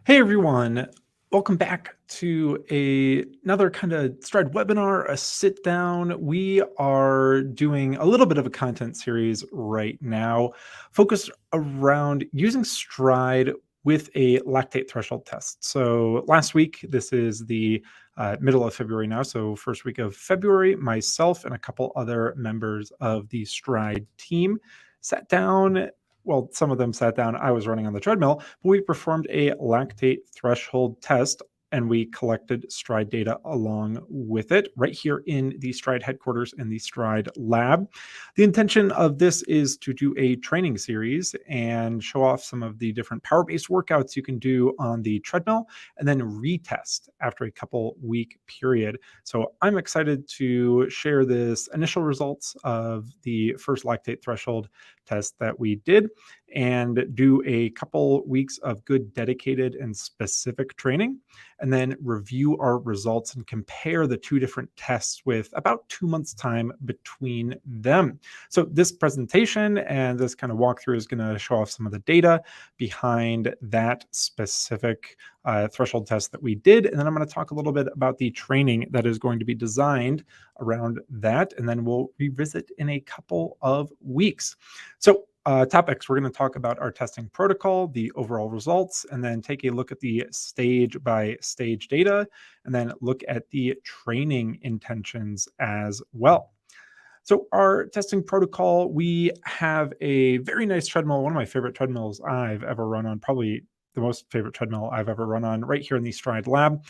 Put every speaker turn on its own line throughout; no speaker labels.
Hey everyone, welcome back to another kind of STRYD webinar, a sit down. We are doing a little bit of a content series right now, focused around using STRYD with a lactate threshold test. So last week, this is the middle of February now, so first week of February, myself and a couple other members of the STRYD team sat down. Well, some of them sat down. I was running on the treadmill, but we performed a lactate threshold test and we collected STRYD data along with it right here in the STRYD headquarters in the STRYD lab. The intention of this is to do a training series and show off some of the different power-based workouts you can do on the treadmill and then retest after a couple week period. So I'm excited to share this initial results of the first lactate threshold test that we did and do a couple weeks of good dedicated and specific training, and then review our results and compare the two different tests with about 2 months time between them. So this presentation and this kind of walkthrough is going to show off some of the data behind that specific threshold test that we did. And then I'm going to talk a little bit about the training that is going to be designed around that. And then we'll revisit in a couple of weeks. So topics, we're going to talk about our testing protocol, the overall results, and then take a look at the stage by stage data, and then look at the training intentions as well. So our testing protocol, we have a very nice treadmill, one of my favorite treadmills I've ever run on, probably the most favorite treadmill I've ever run on, right here in the STRYD lab.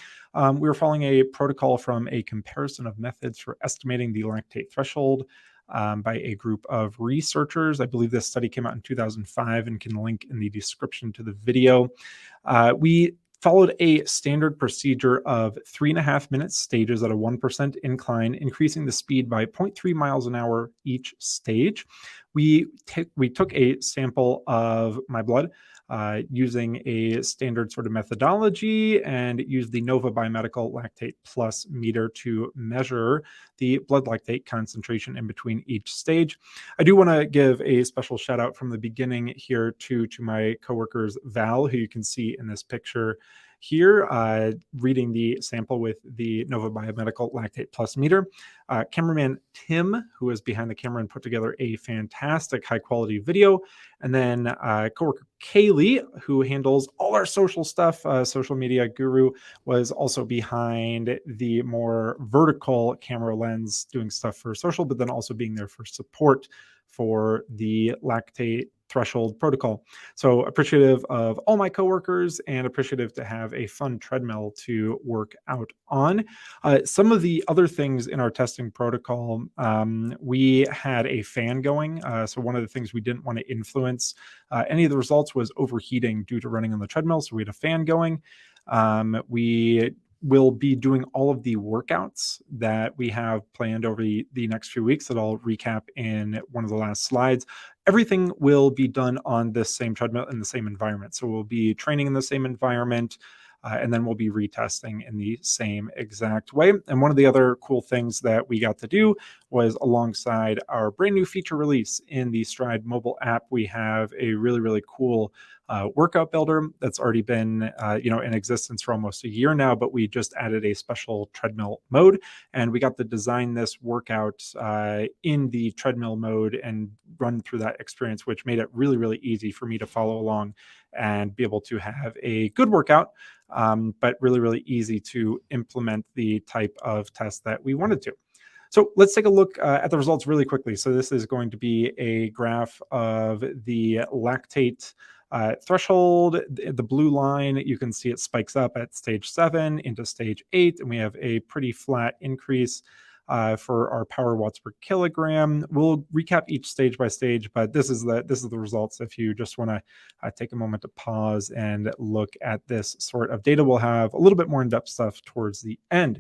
We were following a protocol from a comparison of methods for estimating the lactate threshold by a group of researchers. I believe this study came out in 2005 and can link in the description to the video. We followed a standard procedure of 3.5 minute stages at a 1% incline, increasing the speed by 0.3 miles an hour each stage. We took a sample of my blood using a standard sort of methodology and used the Nova Biomedical Lactate Plus meter to measure the blood lactate concentration in between each stage. I do want to give a special shout out from the beginning here to my coworkers, Val, who you can see in this picture here, reading the sample with the Nova Biomedical Lactate Plus meter. Cameraman Tim, who is behind the camera and put together a fantastic high quality video. And then coworker Kaylee, who handles all our social stuff, social media guru, was also behind the more vertical camera lens doing stuff for social, but then also being there for support for the lactate threshold protocol. So appreciative of all my coworkers and appreciative to have a fun treadmill to work out on. Some of the other things in our testing protocol, we had a fan going. So one of the things we didn't want to influence any of the results was overheating due to running on the treadmill. So we had a fan going. We will be doing all of the workouts that we have planned over the next few weeks that I'll recap in one of the last slides. Everything will be done on this same treadmill in the same environment. So we'll be training in the same environment, and then we'll be retesting in the same exact way. And one of the other cool things that we got to do was, alongside our brand new feature release in the STRYD mobile app, we have a really, really cool workout builder that's already been in existence for almost a year now, but we just added a special treadmill mode, and we got to design this workout in the treadmill mode and run through that experience, which made it really, really easy for me to follow along and be able to have a good workout, but really, really easy to implement the type of test that we wanted to. So let's take a look at the results really quickly. So this is going to be a graph of the lactate threshold. The blue line, you can see it spikes up at stage 7 into stage 8, and we have a pretty flat increase for our power watts per kilogram. We'll recap each stage by stage, but this is the results. If you just want to take a moment to pause and look at this sort of data, we'll have a little bit more in-depth stuff towards the end.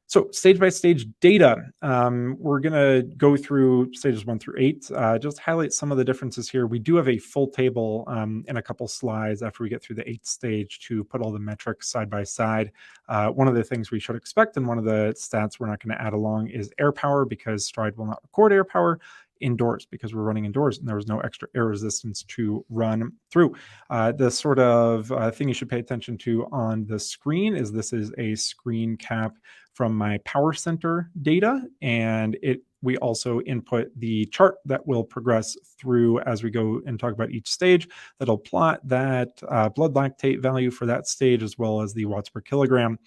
So stage by stage data, we're going to go through stages 1 through 8, just highlight some of the differences here. We do have a full table in a couple slides after we get through the 8th stage to put all the metrics side by side. One of the things we should expect, and one of the stats we're not going to add along, is air power, because STRYD will not record air power indoors because we're running indoors and there was no extra air resistance to run through. The sort of thing you should pay attention to on the screen is this is a screen cap from my power center data, and we also input the chart that will progress through as we go and talk about each stage. That'll plot that blood lactate value for that stage as well as the watts per kilogram.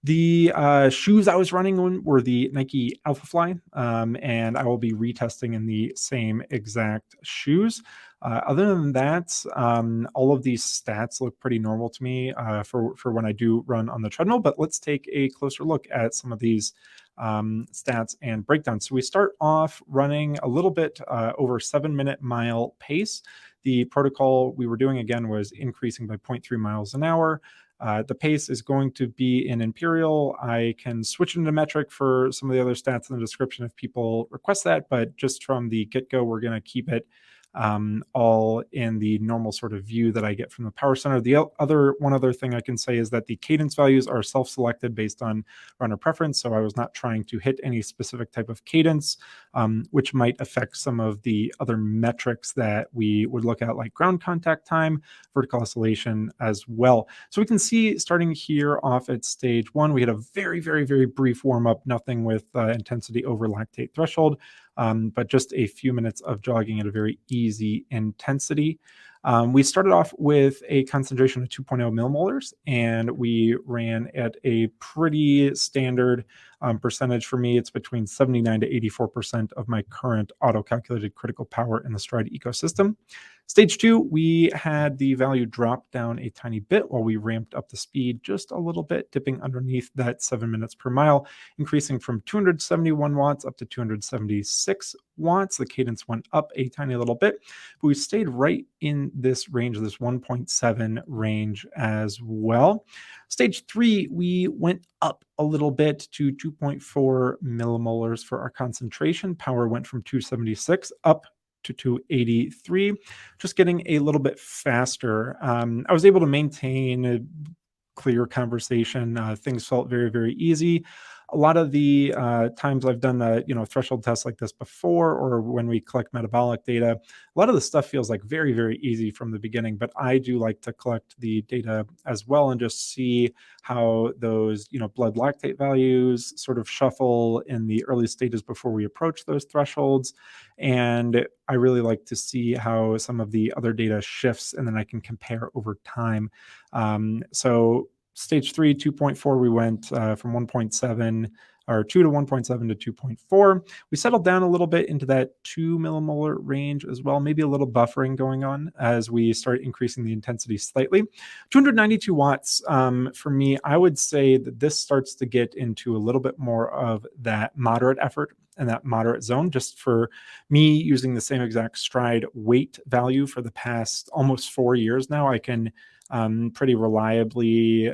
The shoes I was running on were the Nike Alpha Fly, and I will be retesting in the same exact shoes. Other than that, all of these stats look pretty normal to me for when I do run on the treadmill, but let's take a closer look at some of these stats and breakdowns. So we start off running a little bit over 7-minute mile pace. The protocol we were doing again was increasing by 0.3 miles an hour. The pace is going to be in imperial. I can switch into metric for some of the other stats in the description if people request that, but just from the get-go, we're going to keep it all in the normal sort of view that I get from the power center. The one other thing I can say is that the cadence values are self-selected based on runner preference. So I was not trying to hit any specific type of cadence, which might affect some of the other metrics that we would look at, like ground contact time, vertical oscillation as well. So we can see starting here off at stage 1, we had a very, very, very brief warm-up, nothing with intensity over lactate threshold. But just a few minutes of jogging at a very easy intensity. We started off with a concentration of 2.0 millimolars, and we ran at a pretty standard percentage for me. It's between 79 to 84% of my current auto-calculated critical power in the STRYD ecosystem. Stage 2, we had the value drop down a tiny bit while we ramped up the speed just a little bit, dipping underneath that 7 minutes per mile, increasing from 271 watts up to 276 watts. The cadence went up a tiny little bit, but we stayed right in this range, this 1.7 range as well. Stage 3, we went up a little bit to 2.4 millimolars for our concentration. Power went from 276 up to 283, just getting a little bit faster. I was able to maintain a clear conversation. Things felt very, very easy. A lot of the times I've done a threshold tests like this before, or when we collect metabolic data, a lot of the stuff feels like very, very easy from the beginning. But I do like to collect the data as well and just see how those blood lactate values sort of shuffle in the early stages before we approach those thresholds. And I really like to see how some of the other data shifts, and then I can compare over time. So stage 3, 2.4, we went from 1.7 or 2 to 1.7 to 2.4. We settled down a little bit into that 2 millimolar range as well, maybe a little buffering going on as we start increasing the intensity slightly. 292 watts for me, I would say that this starts to get into a little bit more of that moderate effort and that moderate zone. Just for me, using the same exact STRYD weight value for the past almost 4 years now, I can pretty reliably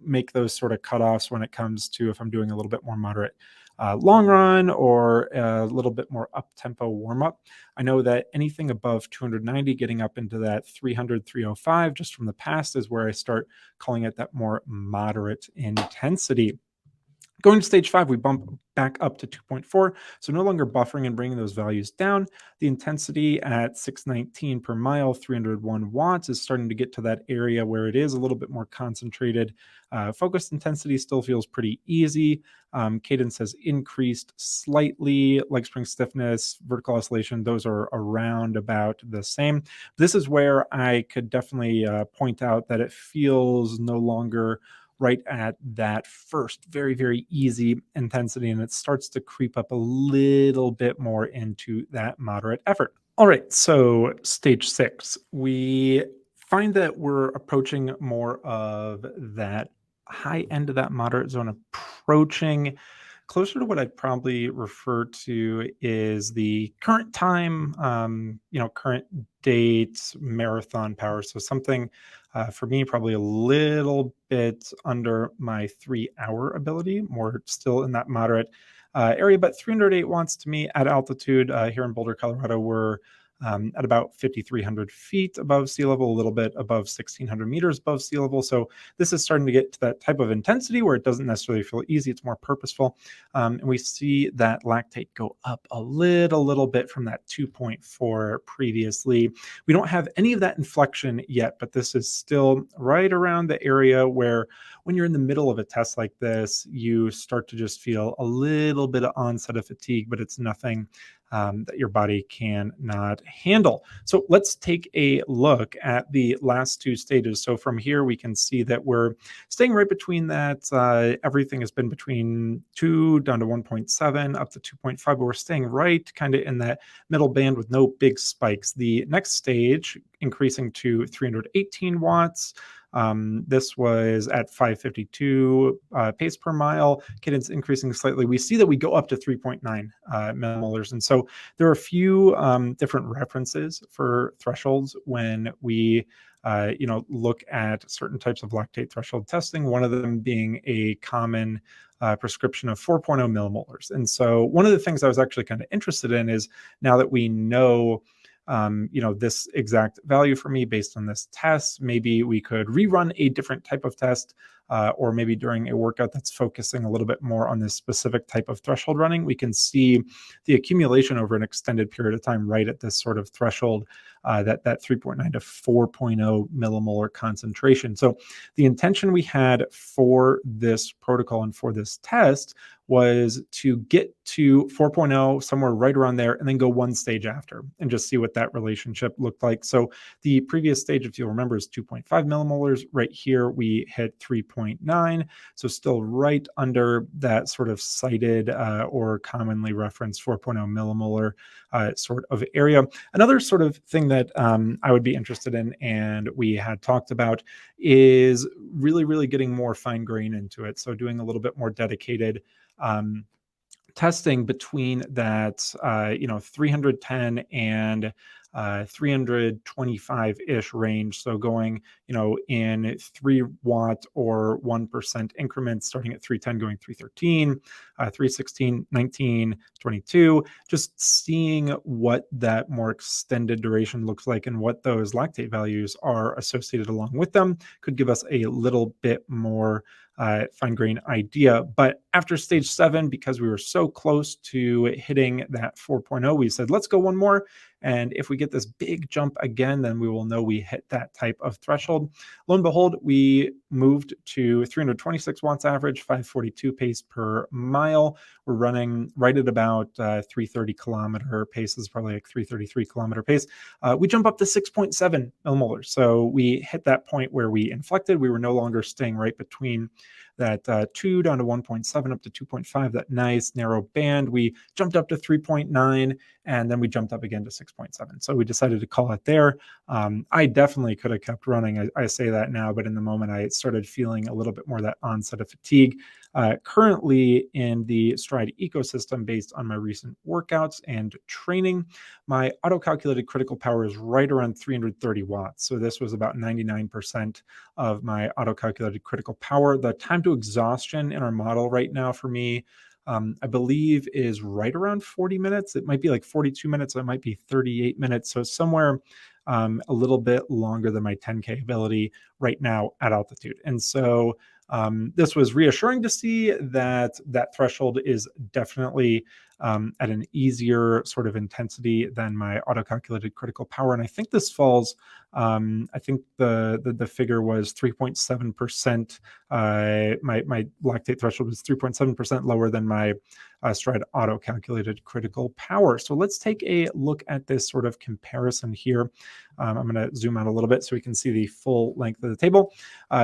make those sort of cutoffs when it comes to if I'm doing a little bit more moderate long run or a little bit more up-tempo warm-up. I know that anything above 290, getting up into that 300, 305, just from the past, is where I start calling it that more moderate intensity. Going to stage 5, we bump back up to 2.4, so no longer buffering and bringing those values down. The intensity at 619 per mile, 301 watts, is starting to get to that area where it is a little bit more concentrated. Focused intensity still feels pretty easy. Cadence has increased slightly. Leg spring stiffness, vertical oscillation, those are around about the same. This is where I could definitely point out that it feels no longer right at that first very, very easy intensity, and it starts to creep up a little bit more into that moderate effort. All right, so stage 6, we find that we're approaching more of that high end of that moderate zone, approaching closer to what I'd probably refer to is the current time, current date marathon power. So something for me, probably a little bit under my 3-hour ability, more still in that moderate area, but 308 watts to me at altitude here in Boulder, Colorado. We're at about 5,300 feet above sea level, a little bit above 1,600 meters above sea level. So this is starting to get to that type of intensity where it doesn't necessarily feel easy. It's more purposeful. And we see that lactate go up a little bit from that 2.4 previously. We don't have any of that inflection yet, but this is still right around the area where when you're in the middle of a test like this, you start to just feel a little bit of onset of fatigue, but it's nothing that your body cannot handle. So let's take a look at the last two stages. So from here, we can see that we're staying right between that. Everything has been between 2 down to 1.7 up to 2.5, but we're staying right kind of in that middle band with no big spikes. The next stage, increasing to 318 watts. This was at 552 pace per mile, cadence increasing slightly. We see that we go up to 3.9 millimolars. And so there are a few different references for thresholds when we look at certain types of lactate threshold testing, one of them being a common prescription of 4.0 millimolars. And so one of the things I was actually kind of interested in is, now that we know this exact value for me based on this test, maybe we could rerun a different type of test, or maybe during a workout that's focusing a little bit more on this specific type of threshold running, we can see the accumulation over an extended period of time right at this sort of threshold, that 3.9 to 4.0 millimolar concentration. So the intention we had for this protocol and for this test was to get to 4.0, somewhere right around there, and then go one stage after and just see what that relationship looked like. So the previous stage, if you'll remember, is 2.5 millimolars. Right here, we hit 3.9. So still right under that sort of cited or commonly referenced 4.0 millimolar sort of area. Another sort of thing that I would be interested in, and we had talked about, is really getting more fine grain into it. So doing a little bit more dedicated testing between that 310 and 325-ish range. So going, in 3 watt or 1% increments, starting at 310, going 313, 316, 19, 22, just seeing what that more extended duration looks like and what those lactate values are associated along with them could give us a little bit more fine grain idea. But after stage 7, because we were so close to hitting that 4.0, we said, let's go one more. And if we get this big jump again, then we will know we hit that type of threshold. Lo and behold, we moved to 326 watts average, 542 pace per mile. We're running right at about 330 kilometer pace. This is probably like 333 kilometer pace. We jump up to 6.7 millimolars. So we hit that point where we inflected. We were no longer staying right between that 2 down to 1.7 up to 2.5, that nice narrow band. We jumped up to 3.9, and then we jumped up again to 6.7. So we decided to call it there. I definitely could have kept running. I say that now, but in the moment I started feeling a little bit more of that onset of fatigue. Currently in the STRYD ecosystem, based on my recent workouts and training, my auto-calculated critical power is right around 330 watts. So this was about 99% of my auto-calculated critical power. The time to exhaustion in our model right now for me, I believe, is right around 40 minutes. It might be like 42 minutes. It might be 38 minutes. So somewhere a little bit longer than my 10K ability right now at altitude. And so this was reassuring to see that that threshold is definitely at an easier sort of intensity than my auto-calculated critical power. And I think this falls, I think the figure was 3.7%. My lactate threshold was 3.7% lower than my STRYD auto-calculated critical power. So let's take a look at this sort of comparison here. I'm going to zoom out a little bit so we can see the full length of the table.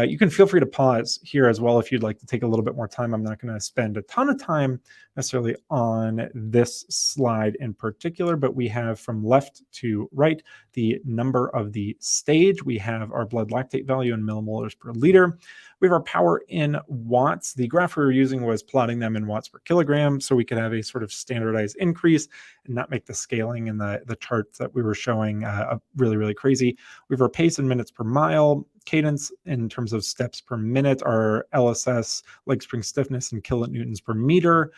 You can feel free to pause here as well if you'd like to take a little bit more time. I'm not going to spend a ton of time necessarily on this slide in particular, but we have from left to right the number of the stage. We have our blood lactate value in millimolars per liter. We have our power in watts. The graph we were using was plotting them in watts per kilogram, so we could have a sort of standardized increase and not make the scaling in the charts that we were showing really crazy. We have our pace in minutes per mile, cadence in terms of steps per minute, our LSS, leg spring stiffness in kilonewtons per meter.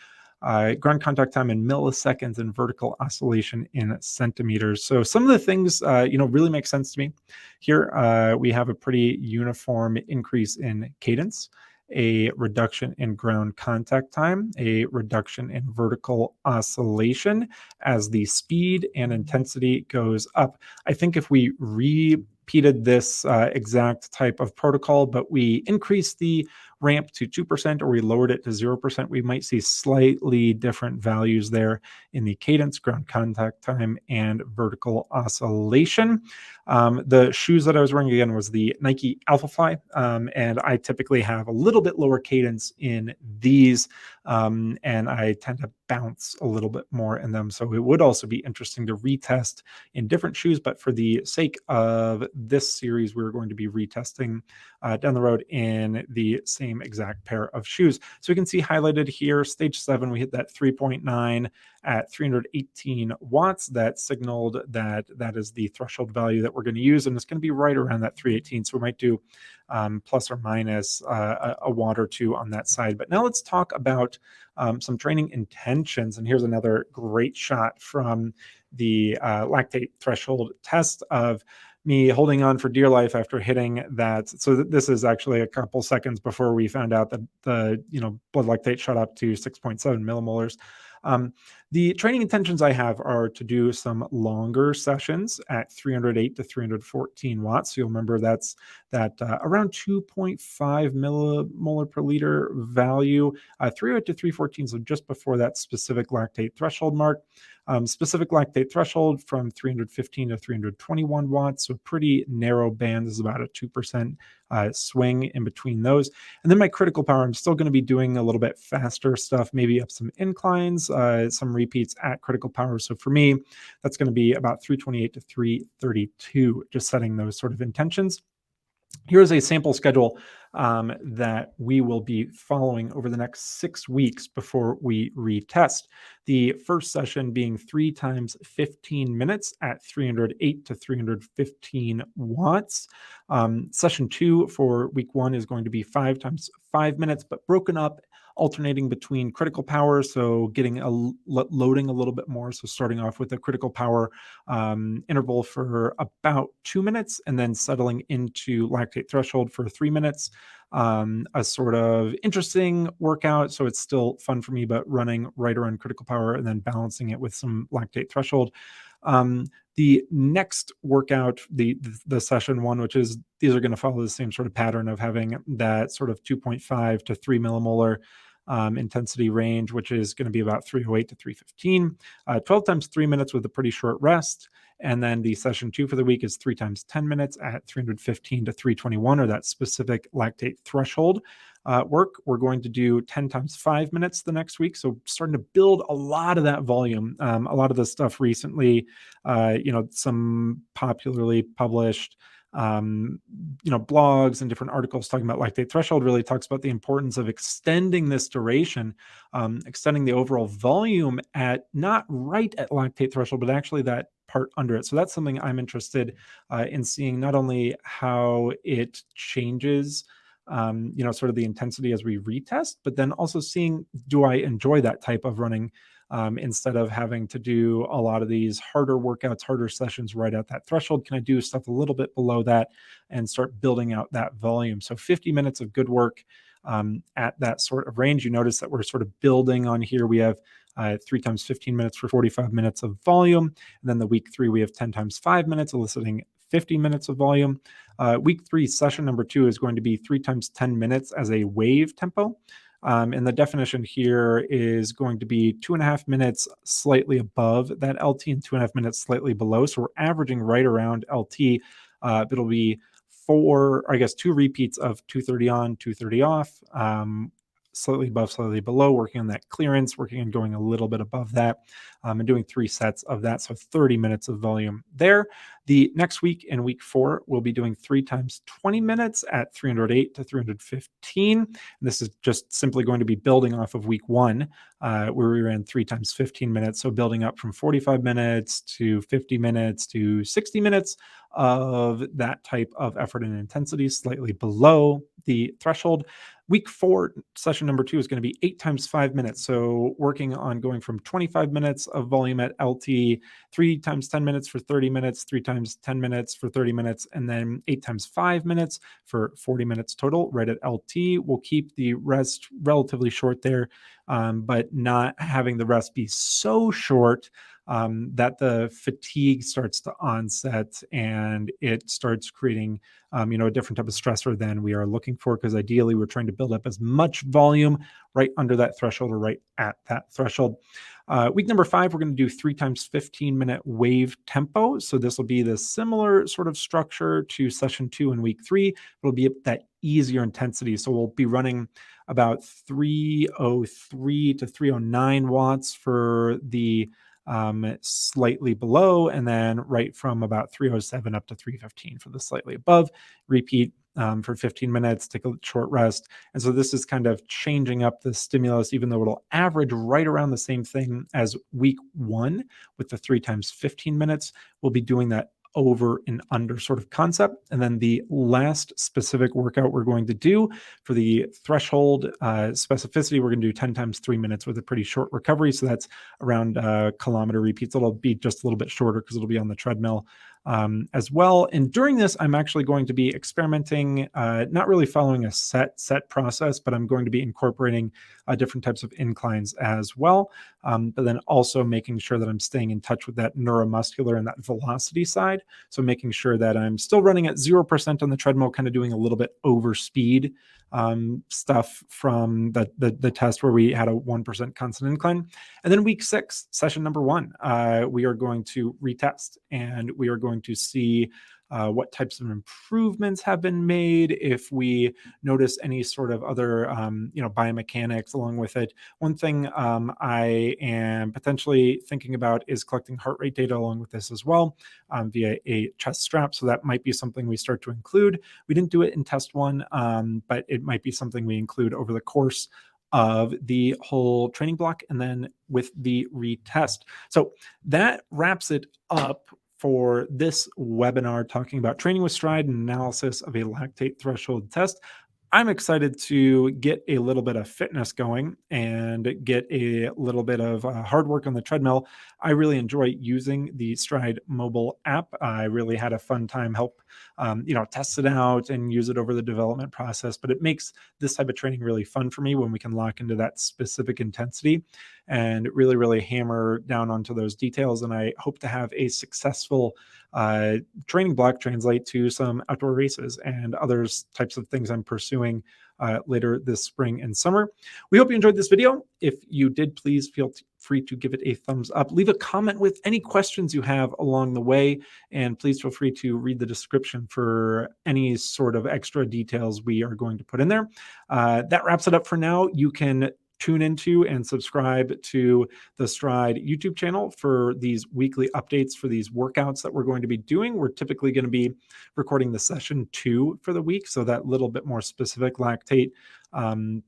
ground contact time in milliseconds, and vertical oscillation in centimeters. So some of the things, really make sense to me. Here, we have a pretty uniform increase in cadence, a reduction in ground contact time, a reduction in vertical oscillation as the speed and intensity goes up. I think if we repeated this exact type of protocol, but we increased the ramp to 2% or we lowered it to 0%, we might see slightly different values there in the cadence, ground contact time, and vertical oscillation. The shoes that I was wearing again was the Nike Alphafly, and I typically have a little bit lower cadence in these, and I tend to bounce a little bit more in them. So it would also be interesting to retest in different shoes, but for the sake of this series, we're going to be retesting down the road in the same exact pair of shoes. So we can see highlighted here, stage 7, we hit that 3.9 at 318 watts. That signaled that that is the threshold value that we're going to use, and it's going to be right around that 318. So we might do plus or minus a watt or two on that side. But now let's talk about some training intentions. And here's another great shot from the lactate threshold test of me holding on for dear life after hitting that. So this is actually a couple seconds before we found out that the blood lactate shot up to 6.7 millimolars. The training intentions I have are to do some longer sessions at 308 to 314 watts. So you'll remember that's that around 2.5 millimolar per liter value, 308 to 314, so just before that specific lactate threshold mark. Specific lactate threshold from 315 to 321 watts, so pretty narrow band. This is about a 2% swing in between those. And then my critical power, I'm still going to be doing a little bit faster stuff, maybe up some inclines, some repeats at critical power. So for me, that's going to be about 328 to 332, just setting those sort of intentions. Here's a sample schedule that we will be following over the next 6 weeks before we retest. The first session being 3 times 15 minutes at 308 to 315 watts. Session 2 for week 1 is going to be 5 times 5 minutes, but broken up, alternating between critical power, so getting loading a little bit more. So starting off with a critical power interval for about 2 minutes, and then settling into lactate threshold for 3 minutes. A sort of interesting workout, so it's still fun for me, but running right around critical power and then balancing it with some lactate threshold. The next workout, the session 1, which is, these are going to follow the same sort of pattern of having that sort of 2.5 to 3 millimolar intensity range, which is going to be about 308 to 315, 12 times 3 minutes with a pretty short rest. And then the session 2 for the week is 3 times 10 minutes at 315 to 321, or that specific lactate threshold work. We're going to do 10 times 5 minutes the next week. So starting to build a lot of that volume. A lot of the stuff recently, some popularly published blogs and different articles talking about lactate threshold really talks about the importance of extending this duration, extending the overall volume at not right at lactate threshold, but actually that part under it. So that's something I'm interested in seeing, not only how it changes, sort of the intensity as we retest, but then also seeing, do I enjoy that type of running? Instead of having to do a lot of these harder workouts, harder sessions right at that threshold, can I do stuff a little bit below that and start building out that volume? So 50 minutes of good work at that sort of range. You notice that we're sort of building on here. We have 3 times 15 minutes for 45 minutes of volume. And then the week 3, we have 10 times 5 minutes, eliciting 50 minutes of volume. Week 3, session number 2 is going to be 3 times 10 minutes as a wave tempo. And the definition here is going to be 2.5 minutes slightly above that LT and 2.5 minutes slightly below. So we're averaging right around LT. It'll be 2 repeats of 230 on, 230 off, slightly above, slightly below, working on that clearance, working on going a little bit above that, and doing 3 sets of that. So 30 minutes of volume there. The next week, in week 4, we'll be doing 3 times 20 minutes at 308 to 315. And this is just simply going to be building off of week 1, where we ran 3 times 15 minutes. So building up from 45 minutes to 50 minutes to 60 minutes of that type of effort and intensity, slightly below the threshold. Week 4, session number 2 is going to be 8 times 5 minutes. So working on going from 25 minutes of volume at LT, 3 times 10 minutes for 30 minutes, 3 times 10 minutes for 30 minutes, and then 8 times 5 minutes for 40 minutes total right at LT. We'll keep the rest relatively short there, but not having the rest be so short that the fatigue starts to onset and it starts creating a different type of stressor than we are looking for, because ideally we're trying to build up as much volume right under that threshold or right at that threshold. Week number 5, we're going to do 3 times 15-minute wave tempo. So this will be the similar sort of structure to session 2 in week 3. It'll be at that easier intensity. So we'll be running about 303 to 309 watts for the slightly below, and then right from about 307 up to 315 for the slightly above. Repeat for 15 minutes, take a short rest. And so this is kind of changing up the stimulus, even though it'll average right around the same thing as week 1 with the 3 times 15 minutes. We'll be doing that over and under sort of concept. And then the last specific workout we're going to do for the threshold specificity, we're going to do 10 times 3 minutes with a pretty short recovery. So that's around kilometer repeats. It'll be just a little bit shorter because it'll be on the treadmill as well. And during this, I'm actually going to be experimenting, not really following a set process, but I'm going to be incorporating different types of inclines as well. But then also making sure that I'm staying in touch with that neuromuscular and that velocity side. So making sure that I'm still running at 0% on the treadmill, kind of doing a little bit over speed stuff from the test where we had a 1% constant incline. And then week 6, session number 1, we are going to retest and we are going to see what types of improvements have been made, if we notice any sort of other, biomechanics along with it. One thing I am potentially thinking about is collecting heart rate data along with this as well via a chest strap. So that might be something we start to include. We didn't do it in test 1, but it might be something we include over the course of the whole training block and then with the retest. So that wraps it up for this webinar talking about training with STRYD and analysis of a lactate threshold test. I'm excited to get a little bit of fitness going and get a little bit of hard work on the treadmill. I really enjoy using the STRYD mobile app. I really had a fun time test it out and use it over the development process, but it makes this type of training really fun for me when we can lock into that specific intensity and really, really hammer down onto those details. And I hope to have a successful training block translate to some outdoor races and other types of things I'm pursuing later this spring and summer. We hope you enjoyed this video. If you did, please feel free to give it a thumbs up. Leave a comment with any questions you have along the way, and please feel free to read the description for any sort of extra details we are going to put in there. That wraps it up for now. You can tune into and subscribe to the STRYD YouTube channel for these weekly updates for these workouts that we're going to be doing. We're typically going to be recording the session 2 for the week, so that little bit more specific lactate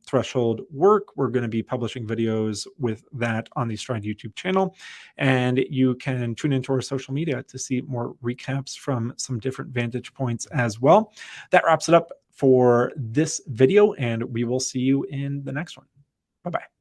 threshold work. We're going to be publishing videos with that on the STRYD YouTube channel, and you can tune into our social media to see more recaps from some different vantage points as well. That wraps it up for this video, and we will see you in the next one. Bye-bye.